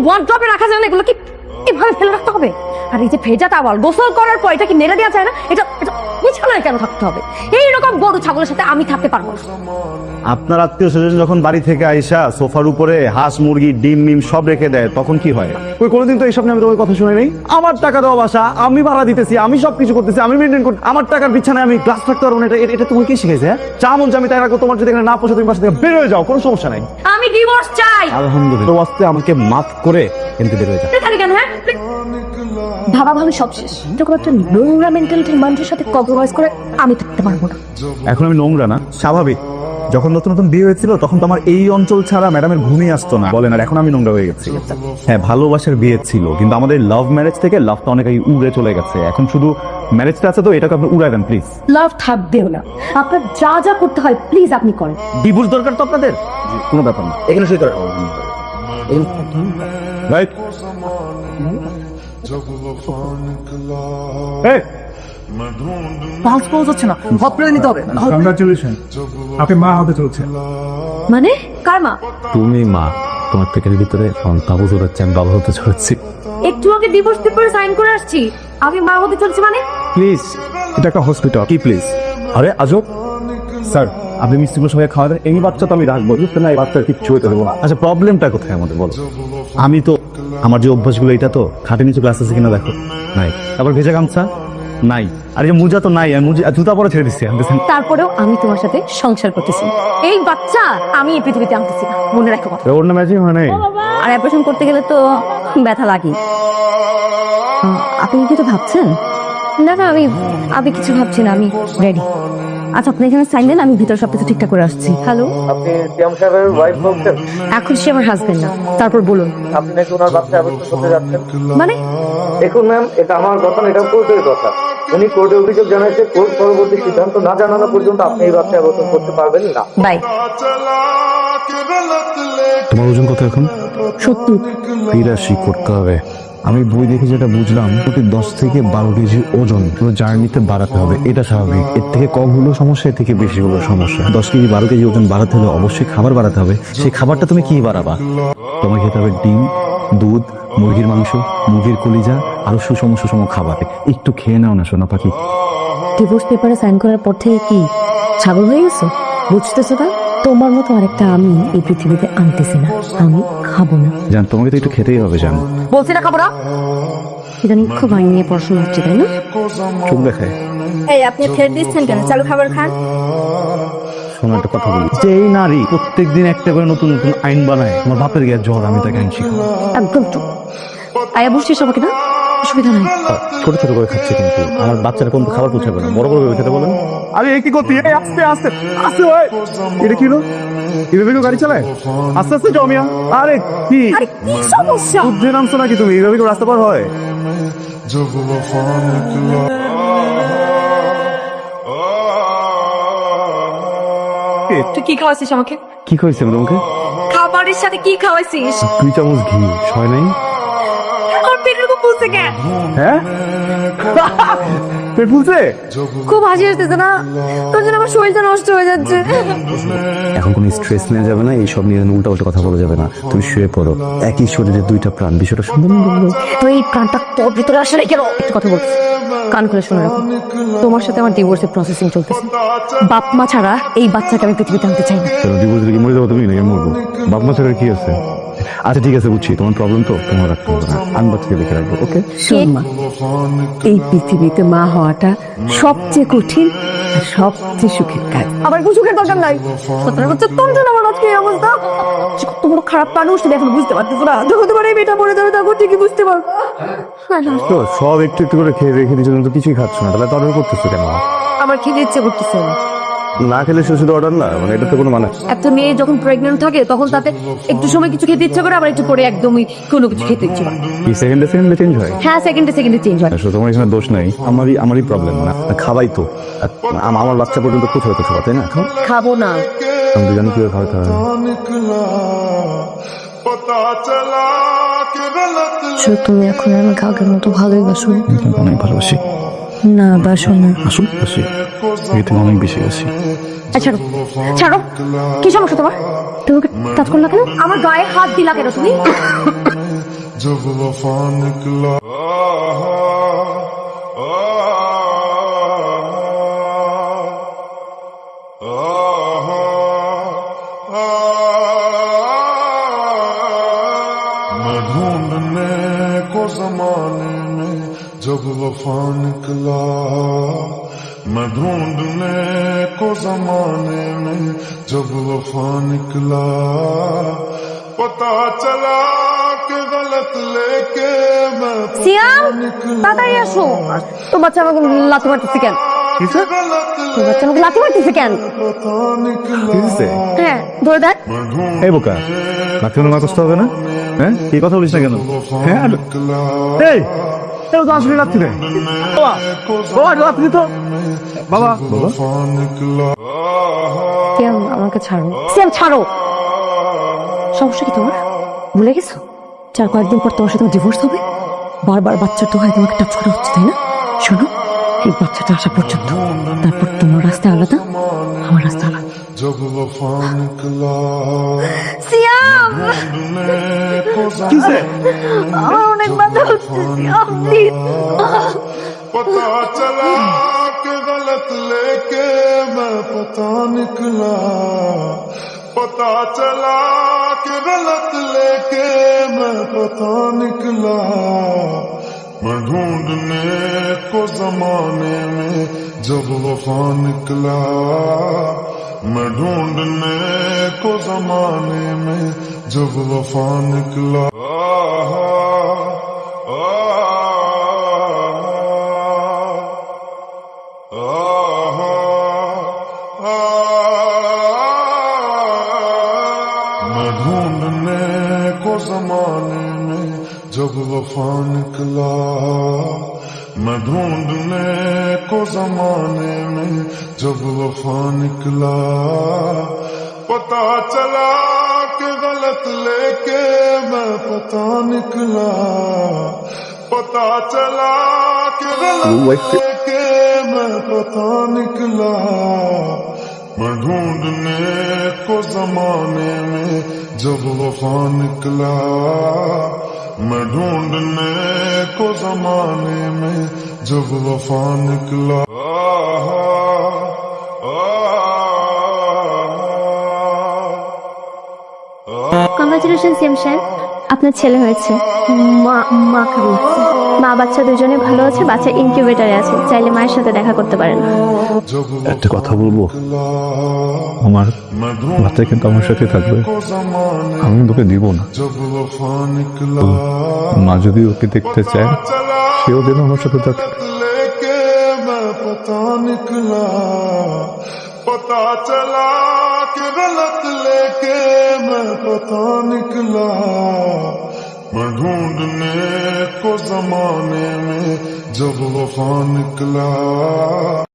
ওয়ার্ড্রপে রাখা যায় না, এগুলো কি এভাবে ফেলে রাখতে হবে? আর এই যে ভেজা টাওয়াল গোসল করার পর এটা কি নেড়ে দেওয়া যায় না? এটা বিছানায় কেন থাকতে হবে? এইরকম গরু ছাগলের সাথে আমি থাকতে পারবো না। আপনার আত্মীয় স্বজন যখন বাড়ি থেকে আইসা সোফার উপরে হাঁস মুরগি ডিম মিম সব রেখে দেয় তখন কি হয়? ওই কোনোদিন তো এইসব নিয়ে আমি তোমার কথা শুনে নেই। আমার টাকা দেওয়া বাসা, আমি ভাড়া দিতেছি, আমি সবকিছু করতেছি, আমি মেনটেন করছি, আমার টাকার বিছানায় আমি গ্লাস রাখতে পারবো না। এটা তুমি কি শিখেছে? হ্যাঁ, চা মন আমি তাই রাখবো, তোমার যদি এখানে না পোষে তুমি বাসা থেকে বের হয়ে যাও, কোনো সমস্যা নাই। আমি ডিভোর্স চাই। আলহামদুলিল্লাহ, আস্তে আমাকে মাফ করে কিন্তু বের হয়ে যাও। এখানে কেন? হ্যাঁ, ভাবা ভাবি সব শেষ। এরকম একটা নোংরা মেন্টালিটির মানুষের সাথে কম্প্রোমাইজ করে আমি থাকতে পারবো না। এখন আমি নোংরা না, স্বাভাবিক। যখন নতুন নতুন বিয়ে হয়েছিল তখন তো আমার এই অঞ্চল ছাড়া ম্যাডামের ঘুমই আসতো না, বলেন। আর এখন আমি নোংরা হয়ে গেছি। হ্যাঁ, ভালোবাসার বিয়ে ছিল, কিন্তু আমাদের লাভ ম্যারেজ থেকে লাভটা অনেক উড়ে চলে গেছে। এখন শুধু ম্যারেজটা আছে, তো এটাকে আপনি উড়াই দেন প্লিজ। লাভ থাকবেও না, আপনার যা যা করতে হয় প্লিজ আপনি করেন। ডিভোর্স দরকার তো আপনাদের? কোনো ব্যাপার না, এখানে সই করে রাইট। পালস পাওয়া যাচ্ছে না, হসপিটালে নিতে হবে। কংগ্রাচুলেশন, আপনি মা হতে চলছে। মানে কার মা? তুমি মা, তোমার পেটের ভিতরে বাবু চলেছে, আমি বাবা হতে চলেছি। একটু আগে ডিভোর্স পেপারে সাইন করে আসছি, আমি মা হতে চলছি মানে? প্লিজ, এটা একটা হসপিটাল। কি প্লিজ? আরে আজব স্যার, আপনি মিষ্টিগুলো সবাই খাওয়া দেন। এই বাচ্চা তো আমি রাখবো, বুঝতে না? এই বাচ্চার কিচ্ছু হতে দেবো না। আচ্ছা, প্রবলেমটা কোথায় আমাদের বলো? আমি তো আমার যে অভ্যাসগুলো, এটা তো খাটে নিচে গ্লাস আছে কিনা দেখো, নাই। তারপর ভেজা গামছা নাই, আর এই মোজা তো নাই, আমি জুতা পরে ছেড়ে দিচ্ছি। তারপরেও আমি তোমার সাথে সংসার করতেছি। এই বাচ্চা আমি এই পৃথিবীতে আনতেছি না, মনে রাখো কথা। ওর না ম্যাচিং হয় নাই। আর অপারেশন করতে গেলে তো ব্যথা লাগে। আপনি কি তো ভাবছেন? না না, আমি কিছু ভাবছি না, আমি রেডি। আচ্ছা, আপনি এখানে সাইন দেন, আমি ভিতরে সবকিছু ঠিকঠাক করে আসছি। হ্যালো, আপনি সিয়াম সাহেবের ওয়াইফ বলছেন? এখন সে আমার হাজবেন্ড না। তারপর বলুন। আপনি নাকি ওনার বাচ্চা আবেদন করতে যাচ্ছেন? মানে? দেখুন ম্যাম, এটা আমার কথা না, এটা কোর্টের কথা। উনি কোর্টে অভিযোগ জানাইছে, কোর্ট পরবর্তী সিদ্ধান্ত না জানানো পর্যন্ত আপনি এই বাচ্চা আবেদন করতে পারবেন না। বাই। তোমার ওজন কত এখন? 70। 82 করতে হবে। আমি বই দেখে যেটা বুঝলাম, প্রতি 10 থেকে 12 কেজি ওজন পুরো জার্নিতে বাড়াতে হবে, এটা স্বাভাবিক। এর থেকে কম হলো সমস্যা, এর থেকে বেশি হলো সমস্যা। 10 কেজি 12 কেজি ওজন বাড়াতে হলে অবশ্যই খাবার বাড়াতে হবে। সেই খাবারটা তুমি কি বাড়াবা? তোমার খেতে হবে ডিম, দুধ, মুরগির মাংস, মুরগির কলিজা, আরো সুষম সুষম খাবার। একটু খেয়ে নাও না সোনা পাখি। ডিভোর্স পেপারে সাইন করার পর থেকে কি ছাগল হয়ে গেছো? বুঝতেছো না? তোমার মতো আরেকটা আমি এই পৃথিবীতে আনতেছি না, আমি খাবো না। জান, তোমাকে তো একটু খেতেই হবে জান। বলছি না খাবো না। ইদানিং খুব আইন নিয়ে পড়াশোনা হচ্ছে, তাই না? চোখ দেখায়। এই, আপনি ছেড়ে দিচ্ছেন কেন? চালু খাবার খান। শোনো, একটা কথা বলি, যে এই নারী প্রত্যেকদিন একটা করে নতুন নতুন আইন বানায়, তোমার বাপের গিয়ে জ্বর, আমি তাকে আইন শিখাবো। একদম চুপ। আয়া বুঝছিস আমাকে না? অসুবিধা নাই। ছোট ছোট করে খাচ্ছে, কিন্তু আমার বাচ্চারা কোন খাবার পৌঁছাবে না, বড় বড় করে খেতে বলেন। আরে এই কি করতে? আস্তে আস্তে আস্তে হয়। এটা কি হলো? এভাবে কেউ গাড়ি চালায়? আস্তে আস্তে যাও মিয়া। আরে কি আরে কি সমস্যা? বুঝতে নামছো নাকি তুমি? এভাবে কেউ রাস্তা পার হয়? তুই কি খাওয়াইছিস আমাকে? কি খাইছে তোমাকে? খাবারের সাথে কি খাওয়াইছিস? 2 চামচ ঘি, হয় নাই? আমার পেটের উপর ফুলছে কেন? হ্যাঁ, পেট ফুলছে? খুব হাসি আসতেছে না? তোর জন্য আমার শরীরটা নষ্ট হয়ে যাচ্ছে। এখন কোনো স্ট্রেস নেওয়া যাবে না, এইসব নিয়ে উল্টা উল্টা কথা বলা যাবে না। তুমি শুয়ে পড়ো। একই শরীরে 2টা প্রাণ, বিষয়টা সুন্দর না বললো? তো এই প্রাণটা তোর ভিতরে আসলে কেন? একটা কথা বলছি, কান খুলে শুনে রাখো। তোমার সাথে আমার ডিভোর্সের প্রসেসিং চলতেছে। বাপ মা ছাড়া এই বাচ্চাকে আমি পৃথিবীতে আনতে চাই না। ডিভোর্স দিকে মরে যাবো তুমি নাকি মরবো? বাপ মা ছাড়া কি আছে? আচ্ছা ঠিক আছে, বুঝছি তোমার প্রবলেম, তো তোমার রাখতে হবে না, আমি বাচ্চাকে দেখে রাখবো। ওকে? শোন মা, এই পৃথিবীতে মা হওয়াটা সবচেয়ে কঠিন আর সবচেয়ে সুখের কাজ। আমার কোনো সুখের দরকার নাই। 17 বছর তোর জন্য আমার আজকে এই অবস্থা। কত বড় খারাপ মানুষ তুমি এখন বুঝতে পারতেছো না? যখন তোমার এই মেয়েটা পড়ে যাবে তখন ঠিকই বুঝতে পারবো। তো সব একটু একটু করে খেয়ে রেখে দিচ্ছ, কিন্তু কিছুই খাচ্ছ না, তাহলে তো অর্ডার করতেছো কেন? আমার খেতে ইচ্ছে করতেছে না। না খেলে শুধু শুধু অর্ডার না, মানে এটা তো কোনো মানে। একটা মেয়ে যখন প্রেগন্যান্ট থাকে তখন তাতে একটু সময় কিছু খেতে ইচ্ছে করে, আবার একটু পরে একদমই কোনো কিছু খেতে ইচ্ছে করে। কি সেকেন্ডে চেঞ্জ হয়? হ্যাঁ, সেকেন্ডে চেঞ্জ হয়। আসলে তোমার এখানে দোষ নাই, আমারই প্রবলেম না। খাবাই তো, আর আমার বাচ্চা পর্যন্ত কোথাও তো খাওয়া, তাই না? খাবো না। আমি তো জানি কিভাবে খাওয়াতে হবে। তুমি এখন আমাকে আগের মতো ভালোই বাসো? অনেক ভালোবাসি। না, বাসো না। আসুন বাসি, এর থেকে অনেক বেশি বাসি। ছাড়ো ছাড়ো, কি সমস্যা তোমার? তুমি টাচ করলা কেন? আমার গায়ে হাত দিলা কেন তুমি? जब वफा निकला मैं ढूंढने को जमाने में जब वफा निकला मैं ढूंढने को जमाने में जब वफा निकला पता चला कि गलत लेके मैं সিয়াম তাড়াতাড়ি আসো। তো বাচ্চা আমাকে লাথি মারতেছে কেন? তো বাচ্চা আমাকে লাথি মারতেছে কেন? হ্যাঁ ধরে দেখ। এই বোকা, লাথি কোনো মাকস্ত হবে না? হ্যাঁ, কি কথা বলিস না কেন? হ্যাঁ, এই এও তো আসলে লাথি দেয়। বাবা, বাবা লাথি দিত। বাবা, বাবা। সিয়াম আমাকে ছাড়ো। সিয়াম ছাড়ো। সমস্যা কি তোমার? ভুলে গেছো চার কয়েকদিন পর তোমার সাথে ডিভোর্স হবে? বারবার বাচ্চার তো হয় তোমাকে টাচ করা হচ্ছে, তাই না? শোনো, এই বাচ্চাটা আসা পর্যন্ত, তারপর তোমার রাস্তা আলাদা, আমার রাস্তা আলাদা। जब वफा निकला সিয়াম কিসে? আমার অনেক ব্যথা হচ্ছে সিয়াম, প্লিজ। पता चला कि गलत लेके मैं पता निकला पता चला कि गलत लेके मैं पता निकला मैं ढूंढने को जमाने में जब वफा निकला मैं ढूंढने को जमाने में जब वफा निकला मैं ढूंढने को जमाने में जब वफा निकला मैं ढूंढने को जमाने में जब वफा निकला पता चला कि गलत लेके मैं पता निकला पता चला कि गलत लेके मैं पता निकला मैं ढूंढने को जमाने में जब वफा निकला मैं ढूंढने को जमाने में जब वफा निकला কংগ্রাচুলেশন সিএম সাহেব, আপনার ছেলে হয়েছে। মা কেমন আছে? মা বাচ্চা দুজনে ভালো আছে, বাচ্চা ইনকিউবেটরে আছে, চাইলে মায়ের সাথে দেখা করতে পারেন। একটা কথা বলবো, আমার বাচ্চা কিন্তু আমার সাথে থাকবে, আমি তোকে দিব না। মা যদি ওকে দেখতে চায়, সেও যেন আমার সাথে থাকে। पता निकला पता चला कि गलत लेके मैं पता निकला मैं ढूंढने को जमाने में जब वफा निकला